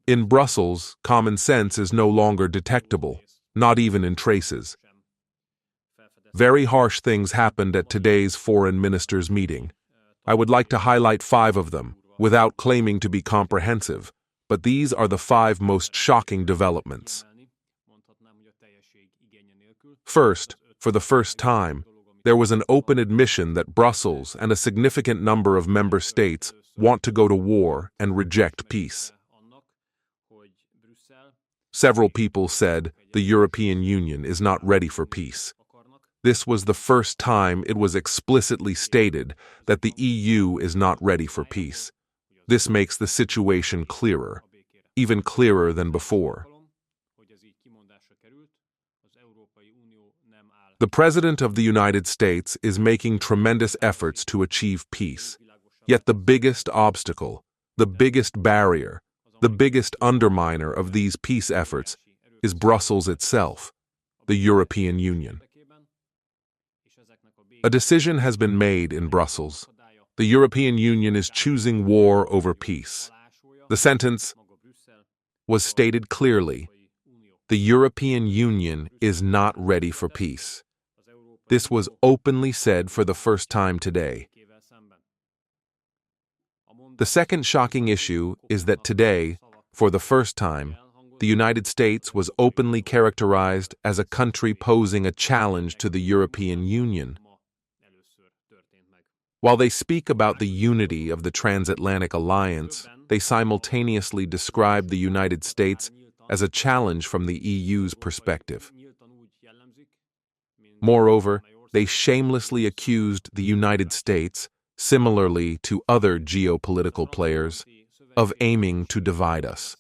In Brussels, common sense is no longer detectable, not even in traces. Very harsh things happened at today's foreign ministers' meeting. I would like to highlight 5 of them, without claiming to be comprehensive, but these are the 5 most shocking developments. First, for the first time, there was an open admission that Brussels and a significant number of member states want to go to war and reject peace. Several people said the European Union is not ready for peace. This was the first time it was explicitly stated that the EU is not ready for peace. This makes the situation clearer, even clearer than before. The President of the United States is making tremendous efforts to achieve peace. Yet the biggest obstacle, the biggest barrier, the biggest underminer of these peace efforts is Brussels itself, the European Union. A decision has been made in Brussels. The European Union is choosing war over peace. The sentence was stated clearly. The European Union is not ready for peace. This was openly said for the first time today. The second shocking issue is that today, for the first time, the United States was openly characterized as a country posing a challenge to the European Union. While they speak about the unity of the transatlantic alliance, they simultaneously describe the United States as a challenge from the EU's perspective. Moreover, they shamelessly accused the United States, similarly to other geopolitical players, of aiming to divide us.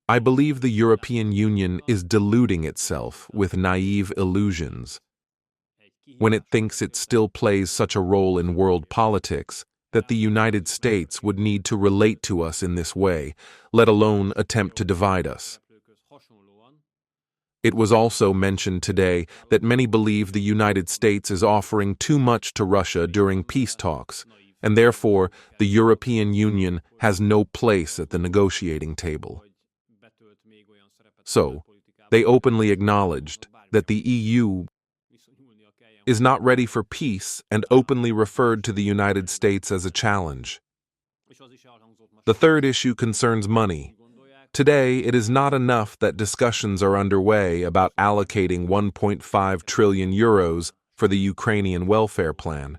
I believe the European Union is deluding itself with naive illusions when it thinks it still plays such a role in world politics that the United States would need to relate to us in this way, let alone attempt to divide us. It was also mentioned today that many believe the United States is offering too much to Russia during peace talks, and therefore the European Union has no place at the negotiating table. So, they openly acknowledged that the EU is not ready for peace and openly referred to the United States as a challenge. The third issue concerns money. Today, it is not enough that discussions are underway about allocating 1.5 trillion euros for the Ukrainian welfare plan.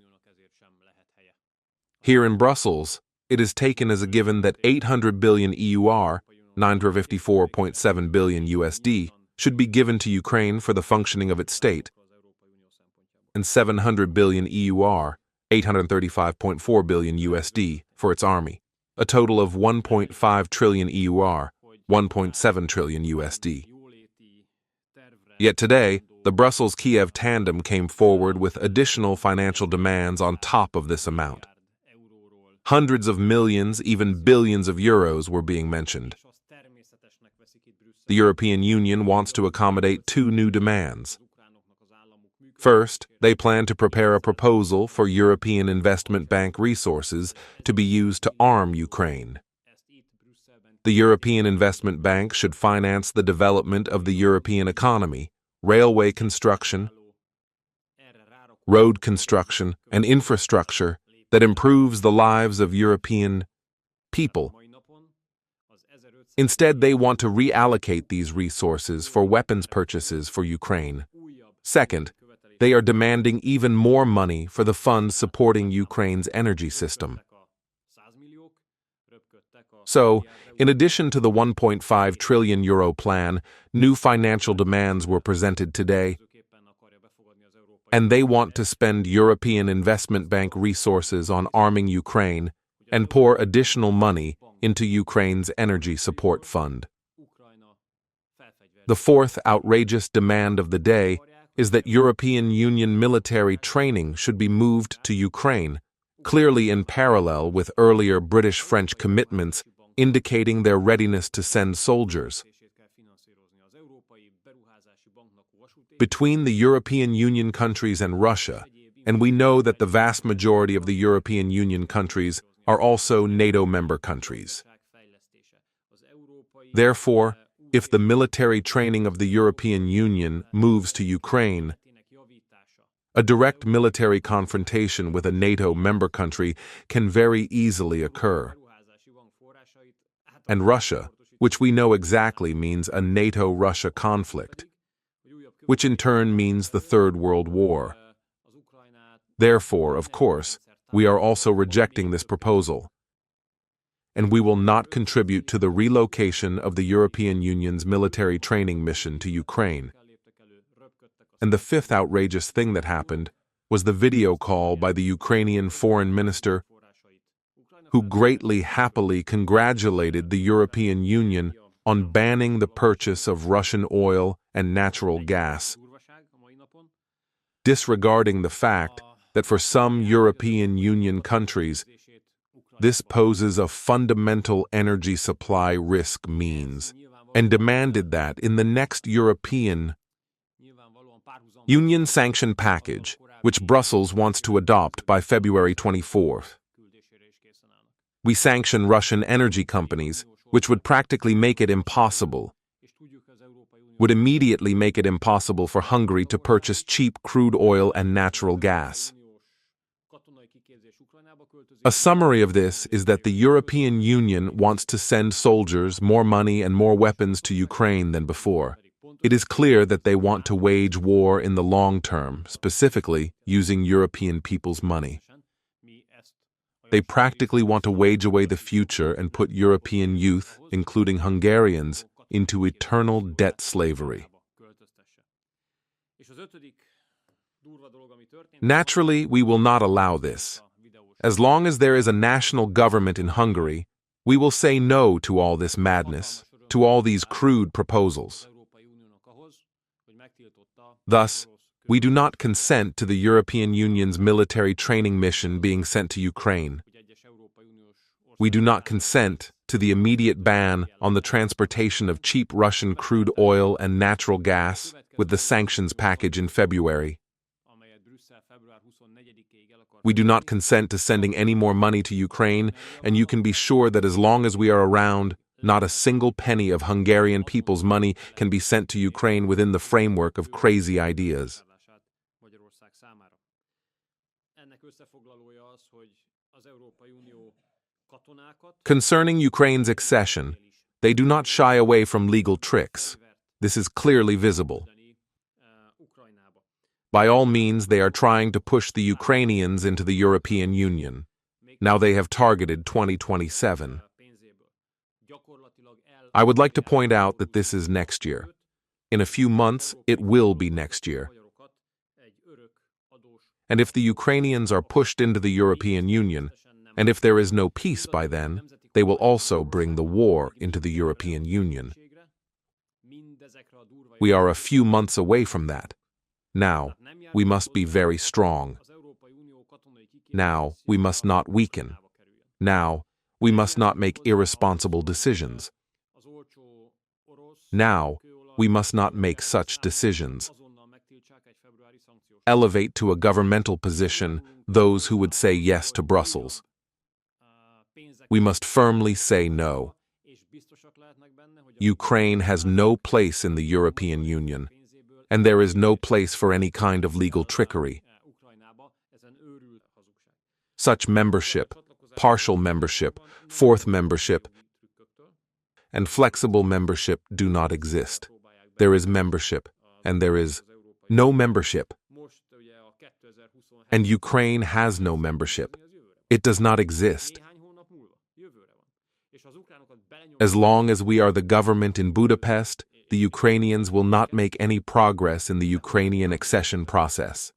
Here in Brussels, it is taken as a given that 800 billion EUR, 954.7 billion USD, should be given to Ukraine for the functioning of its state, and 700 billion EUR, 835.4 billion USD, for its army, a total of 1.5 trillion EUR, 1.7 trillion USD. Yet today, the Brussels-Kiev tandem came forward with additional financial demands on top of this amount. Hundreds of millions, even billions of euros were being mentioned. The European Union wants to accommodate 2 new demands. First, they plan to prepare a proposal for European Investment Bank resources to be used to arm Ukraine. The European Investment Bank should finance the development of the European economy, railway construction, road construction, and infrastructure that improves the lives of European people. Instead, they want to reallocate these resources for weapons purchases for Ukraine. Second, they are demanding even more money for the funds supporting Ukraine's energy system. So, in addition to the 1.5 trillion euro plan, new financial demands were presented today, and they want to spend European Investment Bank resources on arming Ukraine and pour additional money into Ukraine's energy support fund. The fourth outrageous demand of the day is that European Union military training should be moved to Ukraine, clearly in parallel with earlier British-French commitments indicating their readiness to send soldiers. Between the European Union countries and Russia, and we know that the vast majority of the European Union countries are also NATO member countries. Therefore, if the military training of the European Union moves to Ukraine, a direct military confrontation with a NATO member country can very easily occur. And Russia, which we know exactly means a NATO-Russia conflict, which in turn means the Third World War. Therefore, of course, we are also rejecting this proposal, and we will not contribute to the relocation of the European Union's military training mission to Ukraine. And the fifth outrageous thing that happened was the video call by the Ukrainian foreign minister, who greatly happily congratulated the European Union on banning the purchase of Russian oil and natural gas, disregarding the fact that for some European Union countries, this poses a fundamental energy supply risk means, and demanded that in the next European Union sanction package, which Brussels wants to adopt by February 24th, we sanction Russian energy companies, which would practically make it impossible, would immediately make it impossible for Hungary to purchase cheap crude oil and natural gas. A summary of this is that the European Union wants to send soldiers, more money, and more weapons to Ukraine than before. It is clear that they want to wage war in the long term, specifically using European people's money. They practically want to wage away the future and put European youth, including Hungarians, into eternal debt slavery. Naturally, we will not allow this. As long as there is a national government in Hungary, we will say no to all this madness, to all these crude proposals. Thus, we do not consent to the European Union's military training mission being sent to Ukraine. We do not consent to the immediate ban on the transportation of cheap Russian crude oil and natural gas with the sanctions package in February. We do not consent to sending any more money to Ukraine, and you can be sure that as long as we are around, not a single penny of Hungarian people's money can be sent to Ukraine within the framework of crazy ideas. Concerning Ukraine's accession, they do not shy away from legal tricks. This is clearly visible. By all means, they are trying to push the Ukrainians into the European Union. Now they have targeted 2027. I would like to point out that this is next year. In a few months, it will be next year. And if the Ukrainians are pushed into the European Union, and if there is no peace by then, they will also bring the war into the European Union. We are a few months away from that. Now, we must be very strong. Now, we must not weaken. Now, we must not make irresponsible decisions. Now, we must not make such decisions. Elevate to a governmental position those who would say yes to Brussels. We must firmly say no. Ukraine has no place in the European Union, and there is no place for any kind of legal trickery. Such membership, partial membership, fourth membership, and flexible membership do not exist. There is membership, and there is no membership. And Ukraine has no membership. It does not exist. As long as we are the government in Budapest, the Ukrainians will not make any progress in the Ukrainian accession process.